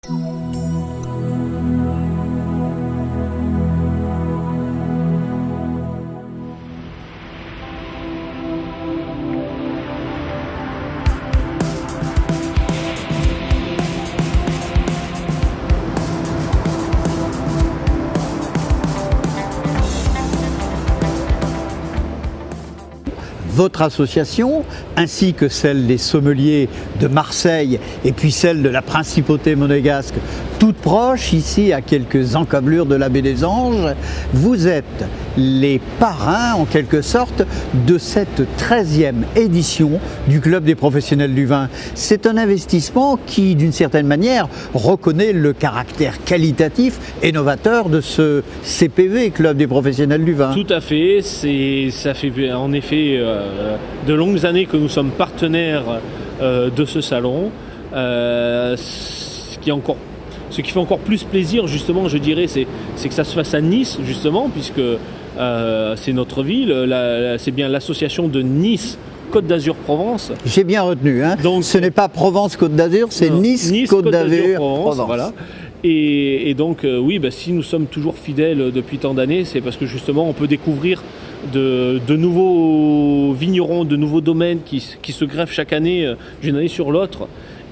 Votre association, ainsi que celle des sommeliers de Marseille et puis celle de la Principauté monégasque, toutes proches ici à quelques encablures de la baie des Anges, vous êtes les parrains en quelque sorte de cette 13e édition du Club des professionnels du vin. C'est un investissement qui, d'une certaine manière, reconnaît le caractère qualitatif et novateur de ce CPV, Club des professionnels du vin. Tout à fait, ça fait en effet de longues années que nous sommes partenaires de ce salon. Ce qui fait encore plus plaisir, justement, je dirais, c'est que ça se fasse à Nice, justement, puisque c'est notre ville, c'est bien l'association de Nice Côte d'Azur Provence. J'ai bien retenu, hein. Donc, ce n'est pas Provence Côte d'Azur, c'est Nice Côte d'Azur Provence. Voilà. Et donc, oui, si nous sommes toujours fidèles depuis tant d'années, c'est parce que justement, on peut découvrir de nouveaux vignerons, de nouveaux domaines qui se greffent chaque année, d'une année sur l'autre.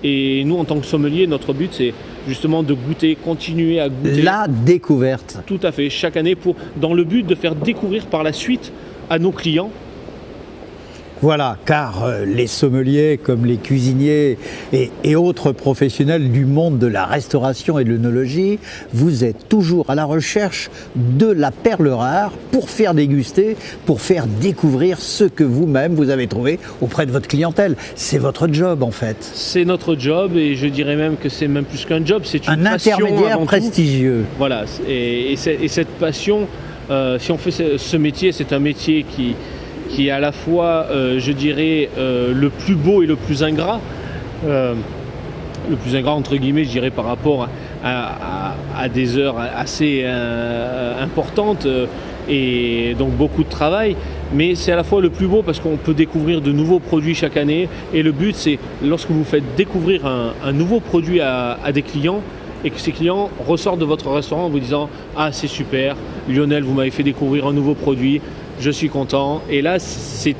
Et nous, en tant que sommelier, notre but, c'est justement de goûter, continuer à goûter. La découverte. Tout à fait, chaque année, dans le but de faire découvrir par la suite à nos clients. Voilà, car les sommeliers comme les cuisiniers et autres professionnels du monde de la restauration et de l'œnologie, vous êtes toujours à la recherche de la perle rare pour faire déguster, pour faire découvrir ce que vous-même vous avez trouvé auprès de votre clientèle. C'est votre job en fait. C'est notre job et je dirais même que c'est même plus qu'un job, c'est une passion intermédiaire avant prestigieux. Tout. Voilà, et cette passion, si on fait ce métier, c'est un métier qui est à la fois, je dirais, le plus beau et le plus ingrat. Le plus ingrat, entre guillemets, je dirais, par rapport à des heures assez importantes et donc beaucoup de travail. Mais c'est à la fois le plus beau parce qu'on peut découvrir de nouveaux produits chaque année. Et le but, c'est lorsque vous faites découvrir un nouveau produit à des clients, et que ces clients ressortent de votre restaurant en vous disant « Ah, c'est super, Lionel, vous m'avez fait découvrir un nouveau produit, je suis content. » Et là, c'est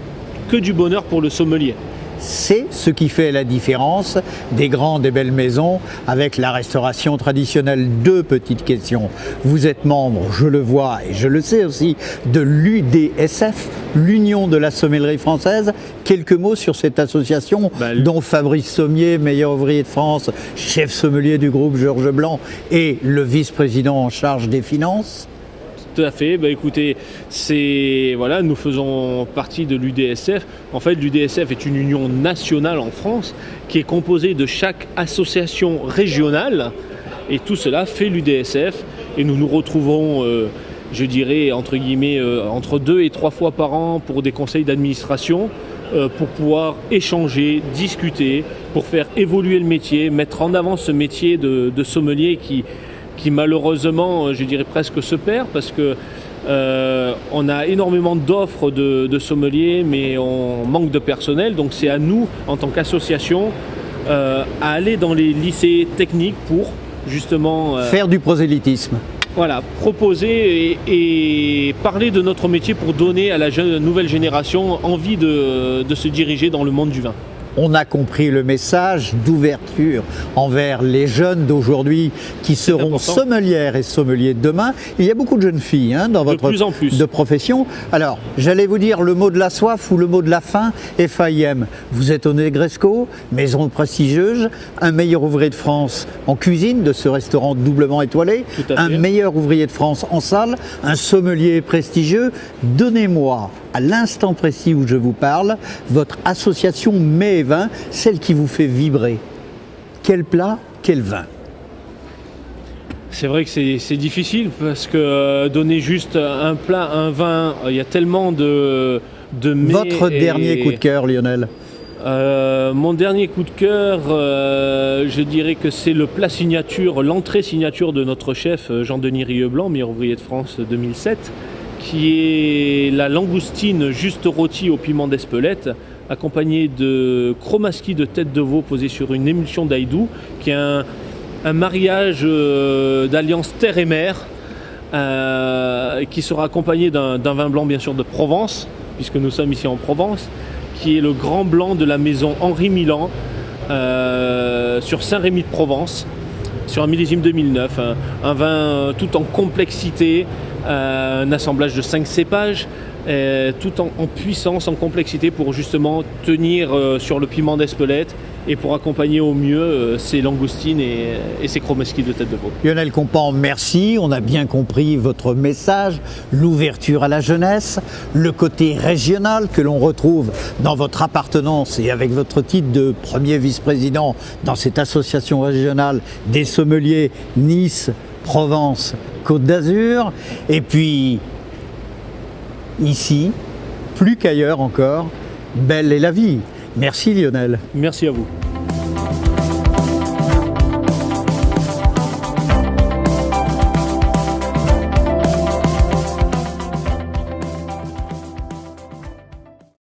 que du bonheur pour le sommelier. C'est ce qui fait la différence des grandes et belles maisons avec la restauration traditionnelle. Deux petites questions. Vous êtes membre, je le vois et je le sais aussi, de l'UDSF, l'Union de la sommellerie française. Quelques mots sur cette association dont Fabrice Sommier, meilleur ouvrier de France, chef sommelier du groupe Georges Blanc et le vice-président en charge des finances. Tout à fait. Écoutez, nous faisons partie de l'UDSF. En fait, l'UDSF est une union nationale en France qui est composée de chaque association régionale. Et tout cela fait l'UDSF. Et nous nous retrouvons, je dirais, entre guillemets, entre 2 et 3 fois par an pour des conseils d'administration, pour pouvoir échanger, discuter, pour faire évoluer le métier, mettre en avant ce métier de sommelier qui malheureusement, je dirais presque se perd parce que on a énormément d'offres de sommeliers, mais on manque de personnel. Donc c'est à nous, en tant qu'association, à aller dans les lycées techniques pour justement faire du prosélytisme. Voilà, proposer et parler de notre métier pour donner à la nouvelle génération envie de se diriger dans le monde du vin. On a compris le message d'ouverture envers les jeunes d'aujourd'hui qui seront sommelières et sommeliers de demain. Il y a beaucoup de jeunes filles dans votre de profession. Alors, j'allais vous dire le mot de la soif ou le mot de la faim, FAIM. Vous êtes au Negresco, maison prestigieuse, un meilleur ouvrier de France en cuisine de ce restaurant doublement étoilé, un meilleur ouvrier de France en salle, un sommelier prestigieux. Donnez-moi à l'instant précis où je vous parle, votre association mets et vins, celle qui vous fait vibrer. Quel plat, quel vin? C'est vrai que c'est difficile parce que donner juste un plat, un vin, il y a tellement de mets. Votre dernier coup de cœur, Lionel? Mon dernier coup de cœur, je dirais que c'est le plat signature, l'entrée signature de notre chef Jean-Denis Rieux-Blanc, meilleur ouvrier de France 2007. Qui est la langoustine juste rôtie au piment d'Espelette, accompagnée de chromaski de tête de veau posée sur une émulsion d'ail doux, qui est un mariage d'alliance terre et mer qui sera accompagné d'un vin blanc bien sûr de Provence, puisque nous sommes ici en Provence, qui est le grand blanc de la maison Henri Milan sur Saint-Rémy de Provence, sur un millésime 2009, un vin tout en complexité, un assemblage de 5 cépages, tout en puissance, en complexité pour justement tenir sur le piment d'Espelette et pour accompagner au mieux ces langoustines et ces chromesquis de tête de veau. Lionel Compan, merci, on a bien compris votre message, l'ouverture à la jeunesse, le côté régional que l'on retrouve dans votre appartenance et avec votre titre de premier vice-président dans cette association régionale des sommeliers Nice, Provence, Côte d'Azur, et puis ici, plus qu'ailleurs encore, belle est la vie. Merci Lionel. Merci à vous.